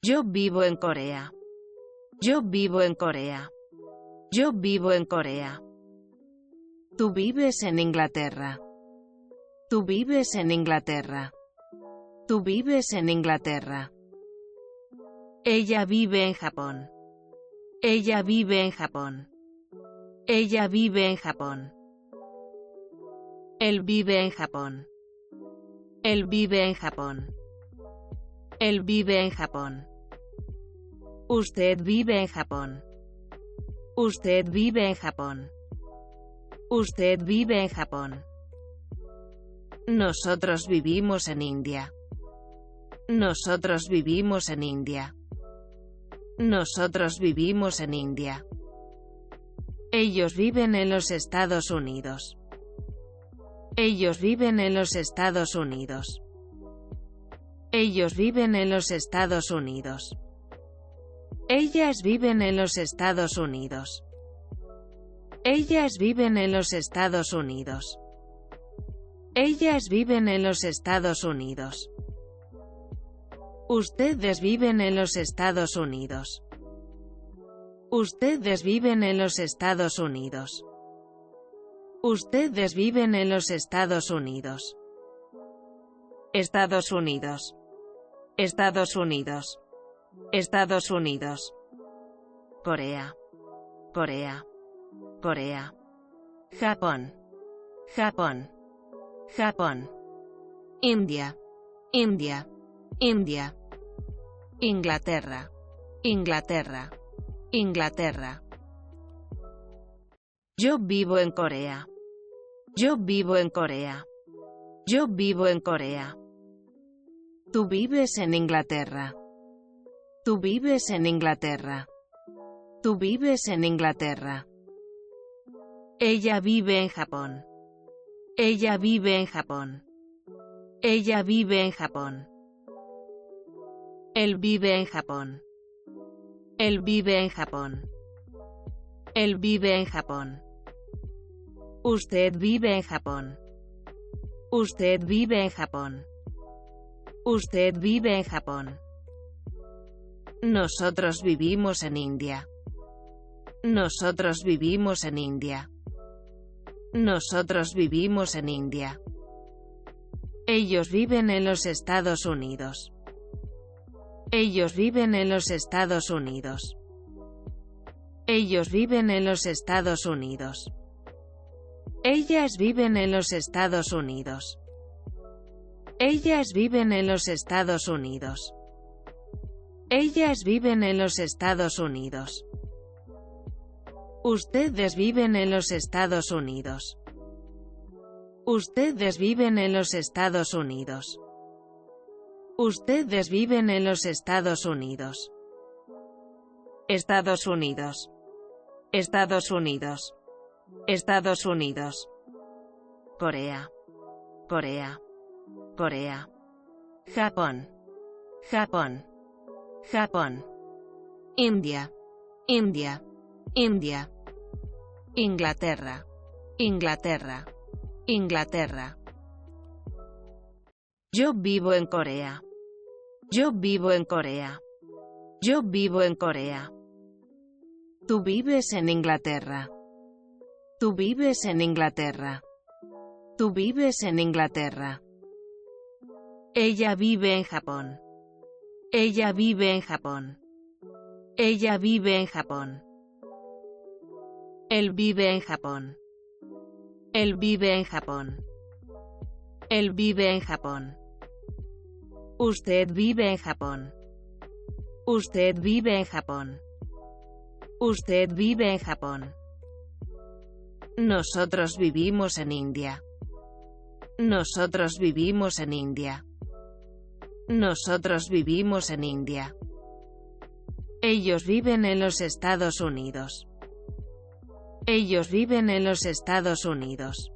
Yo vivo en Corea. Yo vivo en Corea. Yo vivo en Corea. Tú vives en Inglaterra. Tú vives en Inglaterra. Tú vives en Inglaterra. Ella vive en Japón. Ella vive en Japón. Ella vive en Japón. Él vive en Japón. Él vive en Japón. Él vive en Japón. Usted vive en Japón. Usted vive en Japón. Usted vive en Japón. Nosotros vivimos en India. Nosotros vivimos en India. Nosotros vivimos en India. Ellos viven en los Estados Unidos. Ellos viven en los Estados Unidos. Ellos viven en los Estados Unidos. Ellas viven en los Estados Unidos. Ellas viven en los Estados Unidos. Ellas viven en los Estados Unidos. Ustedes viven en los Estados Unidos. Ustedes viven en los Estados Unidos. Ustedes viven en los Estados Unidos. Estados Unidos. Estados Unidos. Estados Unidos. Corea. Corea. Corea. Japón. Japón. Japón. India. India. India. Inglaterra. Inglaterra. Inglaterra. Yo vivo en Corea. Yo vivo en Corea. Yo vivo en Corea. Tú vives en Inglaterra. Tú vives en Inglaterra. Tú vives en Inglaterra. Ella vive en Japón. Ella vive en Japón. Ella vive en Japón. Él vive en Japón. Él vive en Japón. Él vive en Japón. Usted vive en Japón. Usted vive en Japón. Usted vive en Japón. Nosotros vivimos en India. Nosotros vivimos en India. Nosotros vivimos en India. Ellos viven en los Estados Unidos. Ellos viven en los Estados Unidos. Ellos viven en los Estados Unidos. Ellas viven en los Estados Unidos. Ellas viven en los Estados Unidos. Ellas viven en los Estados Unidos. Ustedes viven en los Estados Unidos. Ustedes viven en los Estados Unidos. Ustedes viven en los Estados Unidos. Estados Unidos. Estados Unidos. Estados Unidos. Corea. Corea. Corea. Japón. Japón. Japón. India. India. India. Inglaterra. Inglaterra. Inglaterra. Yo vivo en Corea. Yo vivo en Corea. Yo vivo en Corea. Tú vives en Inglaterra. Tú vives en Inglaterra. Tú vives en Inglaterra. Ella vive en Japón. Ella vive en Japón. Ella vive en Japón. Él vive en Japón. Él vive en Japón. Él vive en Japón. Usted vive en Japón. Usted vive en Japón. Usted vive en Japón. Nosotros vivimos en India. Nosotros vivimos en India. Nosotros vivimos en India. Ellos viven en los Estados Unidos. Ellos viven en los Estados Unidos.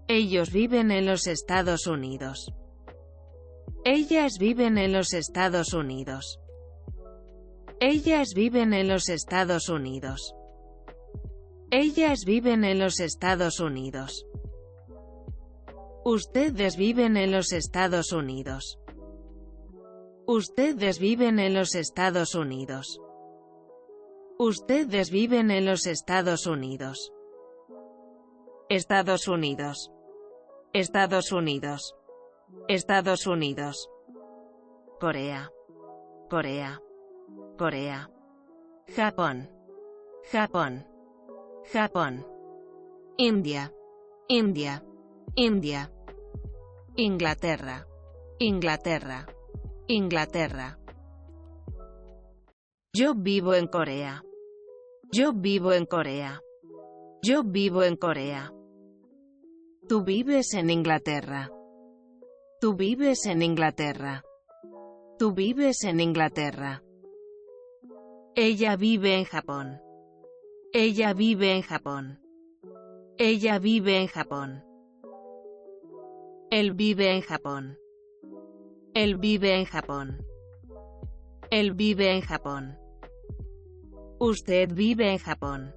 Ellos viven en los Estados Unidos. Ellas viven en los Estados Unidos. Ellas viven en los Estados Unidos. Ellas viven en los Estados Unidos. Ustedes viven en los Estados Unidos. Ustedes viven en los Estados Unidos. Ustedes viven en los Estados Unidos. Estados Unidos. Estados Unidos. Estados Unidos. Corea. Corea. Corea. Japón. Japón. Japón. India. India. India. Inglaterra. Inglaterra. Inglaterra. Yo vivo en Corea. Yo vivo en Corea. Yo vivo en Corea. Tú vives en Inglaterra. Tú vives en Inglaterra. Tú vives en Inglaterra. Ella vive en Japón. Ella vive en Japón. Ella vive en Japón. Él vive en Japón. Él vive en Japón. Él vive en Japón. Usted vive en Japón.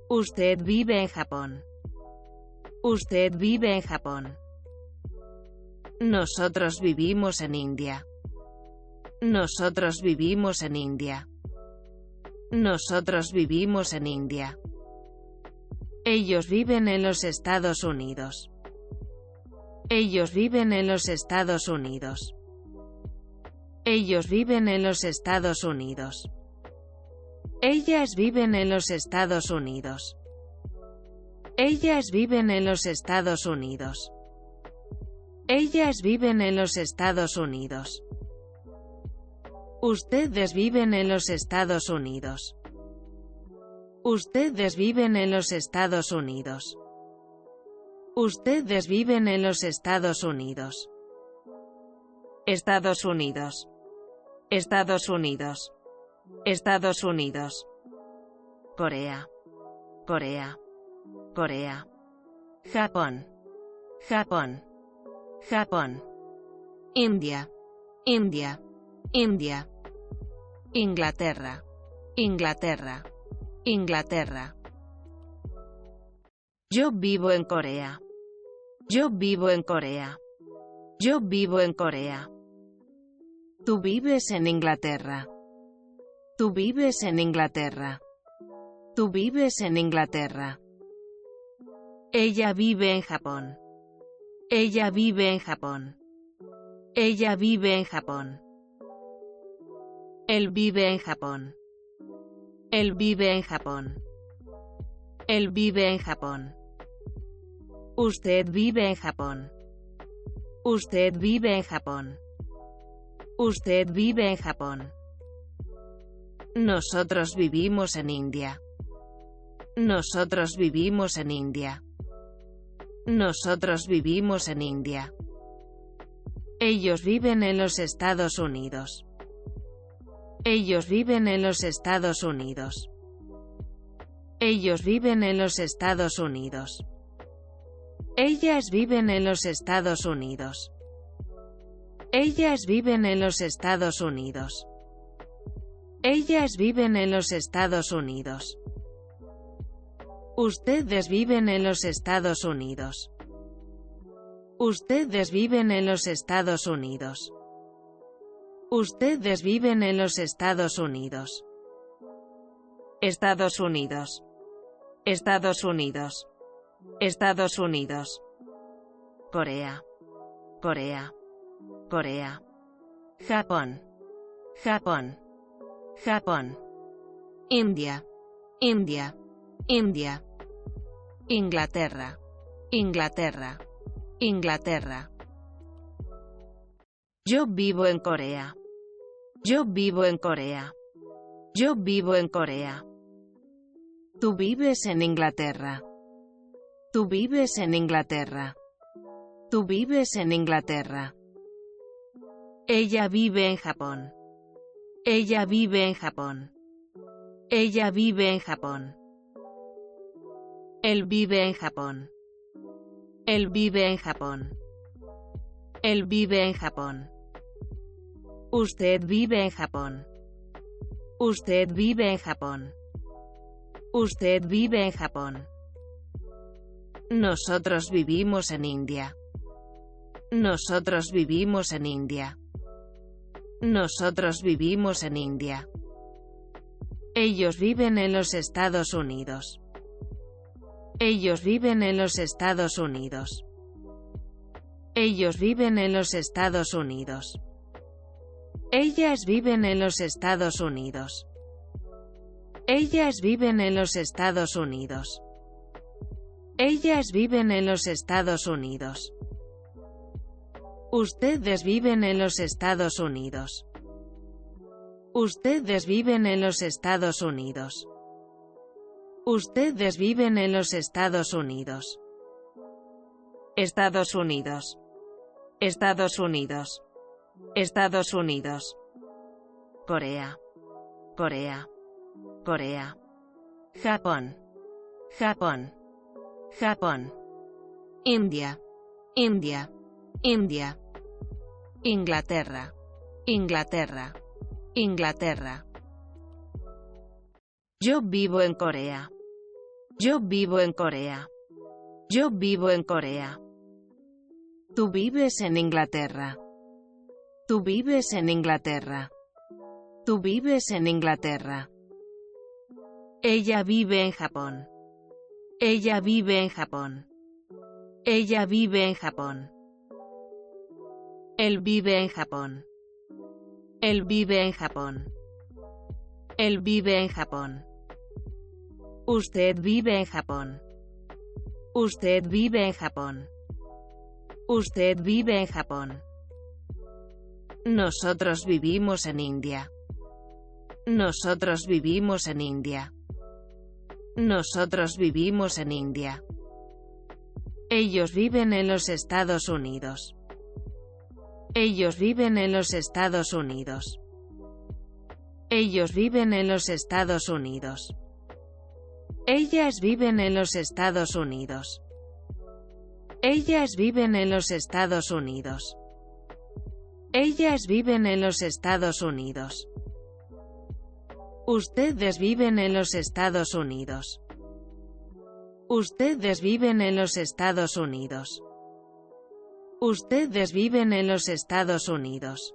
Usted vive en Japón. Usted vive en Japón. Nosotros vivimos en India. Nosotros vivimos en India. Nosotros vivimos en India. Ellos viven en los Estados Unidos. Ellos viven en los Estados Unidos. Ellos viven en los Estados Unidos. Ellas viven en los Estados Unidos. Ellas viven en los Estados Unidos. Ellas viven en los Estados Unidos. Ustedes viven en los Estados Unidos. Ustedes viven en los Estados Unidos. Ustedes viven en los Estados Unidos. Estados Unidos. Estados Unidos. Estados Unidos. Corea. Corea. Corea. Japón. Japón. Japón. India. India. India. Inglaterra. Inglaterra. Inglaterra. Yo vivo en Corea. Yo vivo en Corea. Yo vivo en Corea. Tú vives en Inglaterra. Tú vives en Inglaterra. Tú vives en Inglaterra. Ella vive en Japón. Ella vive en Japón. Ella vive en Japón. Él vive en Japón. Él vive en Japón. Él vive en Japón. Usted vive en Japón. Usted vive en Japón. Usted vive en Japón. Nosotros vivimos en India. Nosotros vivimos en India. Nosotros vivimos en India. Ellos viven en los Estados Unidos. Ellos viven en los Estados Unidos. Ellos viven en los Estados Unidos. Ellas viven en los Estados Unidos. Ellas viven en los Estados Unidos. Ellas viven en los Estados Unidos. Ustedes viven en los Estados Unidos. Ustedes viven en los Estados Unidos. Ustedes viven en los Estados Unidos. Estados Unidos. Estados Unidos. Estados Unidos. Corea. Corea. Corea. Japón. Japón. Japón. India. India. India. Inglaterra. Inglaterra. Inglaterra. Yo vivo en Corea. Yo vivo en Corea. Yo vivo en Corea. Tú vives en Inglaterra. Tú vives en Inglaterra. Tú vives en Inglaterra. Ella vive en Japón. Ella vive en Japón. Ella vive en Japón. Él vive en Japón. Él vive en Japón. Él vive en Japón. Usted vive en Japón. Usted vive en Japón. Usted vive en Japón. Nosotros vivimos en India. Nosotros vivimos en India. Nosotros vivimos en India. Ellos viven en los Estados Unidos. Ellos viven en los Estados Unidos. Ellos viven en los Estados Unidos. Ellas viven en los Estados Unidos. Ellas viven en los Estados Unidos. Ellas viven en los Estados Unidos. Ustedes viven en los Estados Unidos. Ustedes viven en los Estados Unidos. Ustedes viven en los Estados Unidos. Estados Unidos. Estados Unidos. Estados Unidos. Corea. Corea. Corea. Japón. Japón. Japón. India. India. India. Inglaterra. Inglaterra. Inglaterra. Yo vivo en Corea. Yo vivo en Corea. Yo vivo en Corea. Tú vives en Inglaterra. Tú vives en Inglaterra. Tú vives en Inglaterra. Ella vive en Japón. Ella vive en Japón. Ella vive en Japón. Él vive en Japón. Él vive en Japón. Él vive en Japón. Usted vive en Japón. Usted vive en Japón. Usted vive en Japón. Nosotros vivimos en India. Nosotros vivimos en India. Nosotros vivimos en India. Ellos viven en los Estados Unidos. Ellos viven en los Estados Unidos. Ellos viven en los Estados Unidos. Ellas viven en los Estados Unidos. Ellas viven en los Estados Unidos. Ellas viven en los Estados Unidos. Ustedes viven en los Estados Unidos. Ustedes viven en los Estados Unidos. Ustedes viven en los Estados Unidos.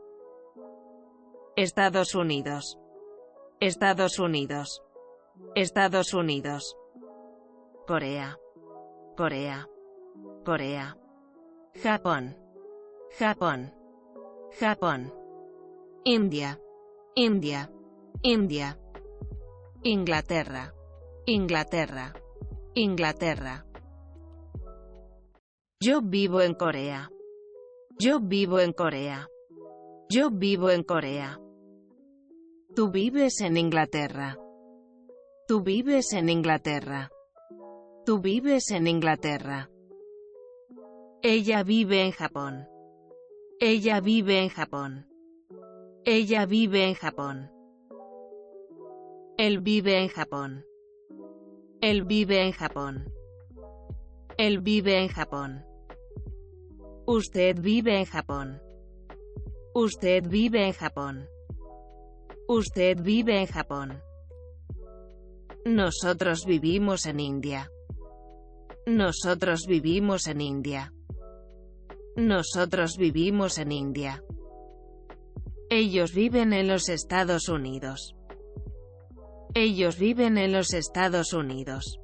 Estados Unidos. Estados Unidos. Estados Unidos. Corea. Corea. Corea. Japón. Japón. Japón. India. India. India. Inglaterra. Inglaterra. Inglaterra. Yo vivo en Corea. Yo vivo en Corea. Yo vivo en Corea. Tú vives en Inglaterra. Tú vives en Inglaterra. Tú vives en Inglaterra. Ella vive en Japón. Ella vive en Japón. Ella vive en Japón. Él vive en Japón. Él vive en Japón. Él vive en Japón. Usted vive en Japón. Usted vive en Japón. Usted vive en Japón. Nosotros vivimos en India. Nosotros vivimos en India. Nosotros vivimos en India. Ellos viven en los Estados Unidos. Ellos viven en los Estados Unidos.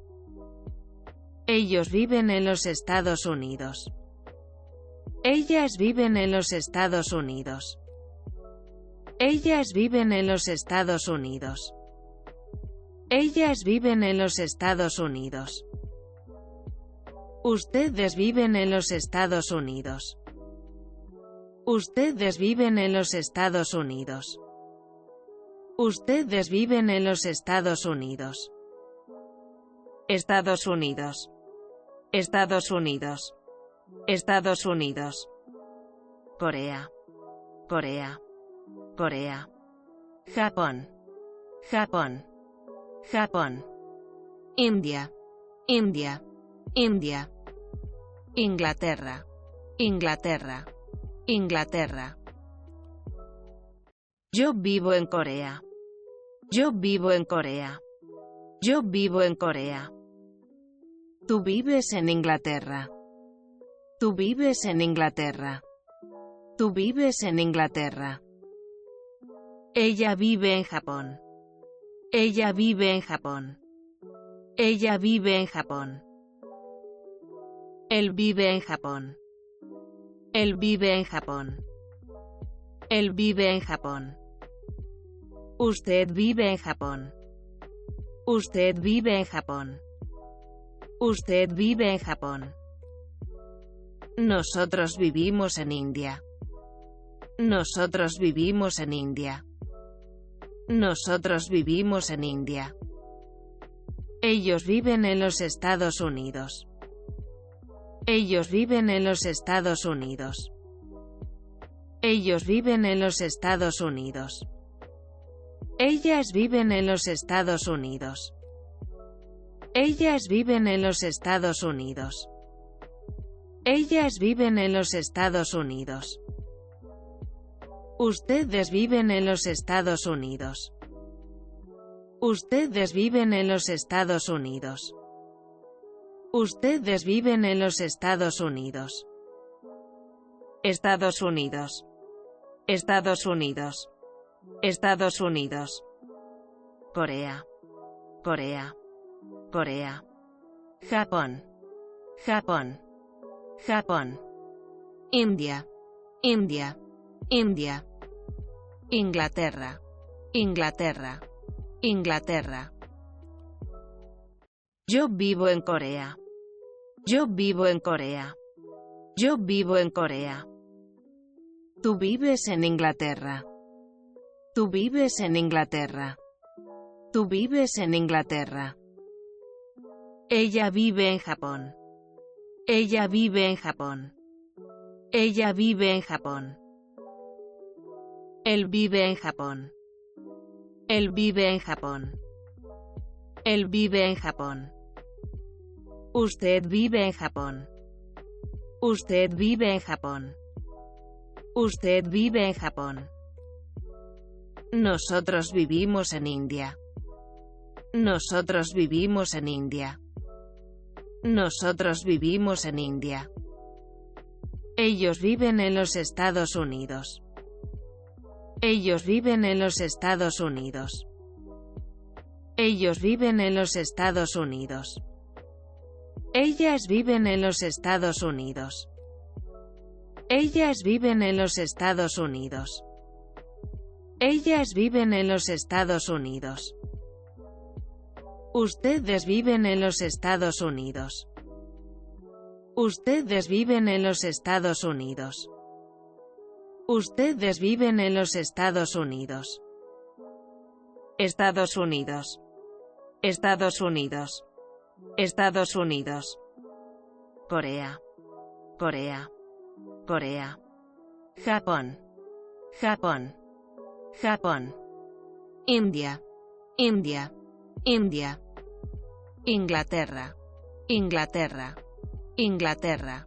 Ellos viven en los Estados Unidos. Ellas viven en los Estados Unidos. Ellas viven en los Estados Unidos. Ellas viven en los Estados Unidos. Ustedes viven en los Estados Unidos. Ustedes viven en los Estados Unidos. Ustedes viven en los Estados Unidos. Estados Unidos. Estados Unidos. Estados Unidos. Corea. Corea. Corea. Japón. Japón. Japón. India. India. India. Inglaterra. Inglaterra. Inglaterra. Yo vivo en Corea. Yo vivo en Corea. Yo vivo en Corea. Tú vives en Inglaterra. Tú vives en Inglaterra. Tú vives en Inglaterra. Ella vive en Japón. Ella vive en Japón. Ella vive en Japón. Él vive en Japón. Él vive en Japón. Él vive en Japón. Usted vive en Japón. Usted vive en Japón. Usted vive en Japón. Nosotros vivimos en India. Nosotros vivimos en India. Nosotros vivimos en India. Ellos viven en los Estados Unidos. Ellos viven en los Estados Unidos. Ellos viven en los Estados Unidos. Ellas viven en los Estados Unidos. Ellas viven en los Estados Unidos. Ellas viven en los Estados Unidos. Ustedes viven en los Estados Unidos. Ustedes viven en los Estados Unidos. Ustedes viven en los Estados Unidos. Estados Unidos. Estados Unidos. Estados Unidos. Corea. Corea. Corea. Japón. Japón. Japón. India. India. India. Inglaterra. Inglaterra. Inglaterra. Yo vivo en Corea. Yo vivo en Corea. Yo vivo en Corea. Tú vives en Inglaterra. Tú vives en Inglaterra. Tú vives en Inglaterra. Ella vive en Japón. Ella vive en Japón. Ella vive en Japón. Él vive en Japón. Él vive en Japón. Él vive en Japón. Usted vive en Japón. Usted vive en Japón. Usted vive en Japón. Nosotros vivimos en India. Nosotros vivimos en India. Nosotros vivimos en India. Ellos viven en los Estados Unidos. Ellos viven en los Estados Unidos. Ellos viven en los Estados Unidos. Ellas viven en los Estados Unidos. Ellas viven en los Estados Unidos. Ellas viven en los Estados Unidos. Ustedes viven en los Estados Unidos. Ustedes viven en los Estados Unidos. Ustedes viven en los Estados Unidos. Estados Unidos. Estados Unidos. Estados Unidos. Corea. Corea. Corea. Japón. Japón. Japón. India. India. India. Inglaterra. Inglaterra. Inglaterra.